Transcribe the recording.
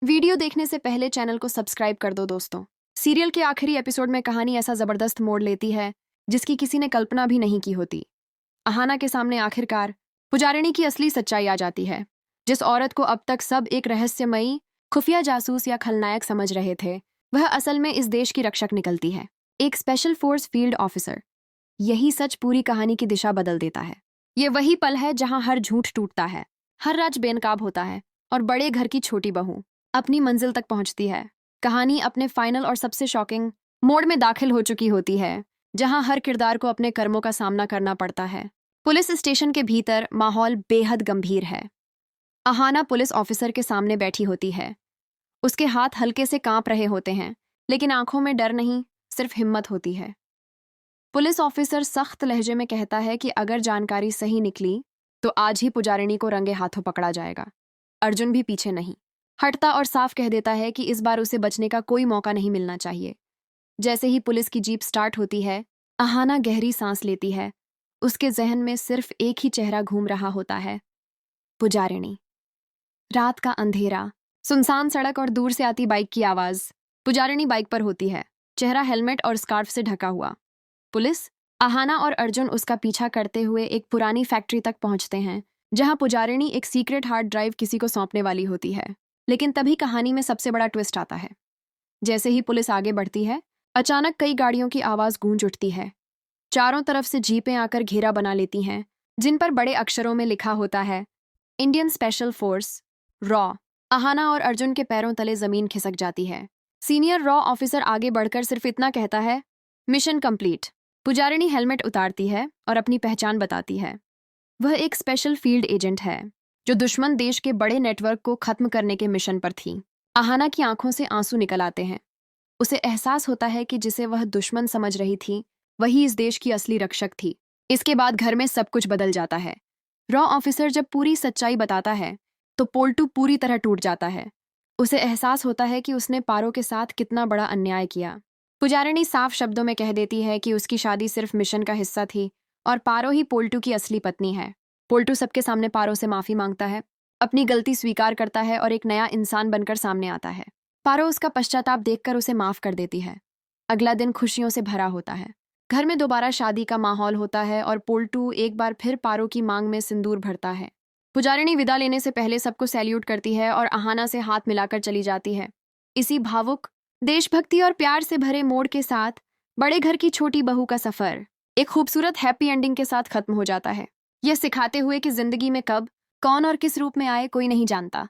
Video देखने से पहले चैनल को सब्सक्राइब कर दो दोस्तों। सीरियल के आखिरी एपिसोड में कहानी ऐसा जबरदस्त मोड़ लेती है जिसकी किसी ने कल्पना भी नहीं की होती। अहाना के सामने आखिरकार पुजारिणी की असली सच्चाई आ जाती है। जिस औरत को अब तक सब एक रहस्यमयी खुफिया जासूस या खलनायक समझ रहे थे, वह असल में इस देश की रक्षक निकलती है, एक स्पेशल फोर्स फील्ड ऑफिसर। यही सच पूरी कहानी की दिशा बदल देता है। ये वही पल है जहां हर झूठ टूटता है, हर राज बेनकाब होता है और बड़े घर की छोटी बहू अपनी मंजिल तक पहुंचती है। कहानी अपने फाइनल और सबसे शॉकिंग मोड़ में दाखिल हो चुकी होती है, जहां हर किरदार को अपने कर्मों का सामना करना पड़ता है। पुलिस स्टेशन के भीतर माहौल बेहद गंभीर है। अहाना पुलिस ऑफिसर के सामने बैठी होती है। उसके हाथ हल्के से कांप रहे होते हैं, लेकिन आंखों में डर नहीं, सिर्फ हिम्मत होती है। पुलिस ऑफिसर सख्त लहजे में कहता है कि अगर जानकारी सही निकली तो आज ही पुजारिणी को रंगे हाथों पकड़ा जाएगा। अर्जुन भी पीछे नहीं हटता और साफ कह देता है कि इस बार उसे बचने का कोई मौका नहीं मिलना चाहिए। जैसे ही पुलिस की जीप स्टार्ट होती है, अहाना गहरी सांस लेती है। उसके जहन में सिर्फ एक ही चेहरा घूम रहा होता है, पुजारिणी। रात का अंधेरा, सुनसान सड़क और दूर से आती बाइक की आवाज। पुजारिणी बाइक पर होती है, चेहरा हेलमेट और स्कार्फ से ढका हुआ। पुलिस, अहाना और अर्जुन उसका पीछा करते हुए एक पुरानी फैक्ट्री तक पहुंचते हैं, जहां पुजारिणी एक सीक्रेट हार्ड ड्राइव किसी को सौंपने वाली होती है। लेकिन तभी कहानी में सबसे बड़ा ट्विस्ट आता है। जैसे ही पुलिस आगे बढ़ती है, अचानक कई गाड़ियों की आवाज गूंज उठती है। चारों तरफ से जीपें आकर घेरा बना लेती हैं, जिन पर बड़े अक्षरों में लिखा होता है, Indian special force, raw. Ahana और अर्जुन के पैरों तले जमीन खिसक जाती है। सीनियर रॉ ऑफिसर आगे बढ़कर सिर्फ इतना कहता है, मिशन कंप्लीट। पुजारिणी हेलमेट उतारती है और अपनी पहचान बताती है। वह एक स्पेशल फील्ड एजेंट है, जो दुश्मन देश के बड़े नेटवर्क को खत्म करने के मिशन पर थी। अहाना की आंखों से आंसू निकल आते हैं। उसे एहसास होता है कि जिसे वह दुश्मन समझ रही थी, वही इस देश की असली रक्षक थी। इसके बाद घर में सब कुछ बदल जाता है। रॉ ऑफिसर जब पूरी सच्चाई बताता है, तो पोल्टू पूरी तरह टूट जाता है। उसे एहसास होता है कि उसने पारो के साथ कितना बड़ा अन्याय किया। पुजारिणी साफ शब्दों में कह देती है कि उसकी शादी सिर्फ मिशन का हिस्सा थी और पारो ही पोल्टू की असली पत्नी है। पोल्टू सबके सामने पारो से माफी मांगता है, अपनी गलती स्वीकार करता है और एक नया इंसान बनकर सामने आता है। पारो उसका पश्चाताप देखकर उसे माफ कर देती है। अगला दिन खुशियों से भरा होता है। घर में दोबारा शादी का माहौल होता है और पोल्टू एक बार फिर पारो की मांग में सिंदूर भरता है। पुजारिणी विदा लेने से पहले सबको सैल्यूट करती है और अहाना से हाथ मिलाकर चली जाती है। इसी भावुक, देशभक्ति और प्यार से भरे मोड़ के साथ बड़े घर की छोटी बहू का सफर एक खूबसूरत हैप्पी एंडिंग के साथ खत्म हो जाता है। यह सिखाते हुए कि जिंदगी में कब, कौन और किस रूप में आए कोई नहीं जानता।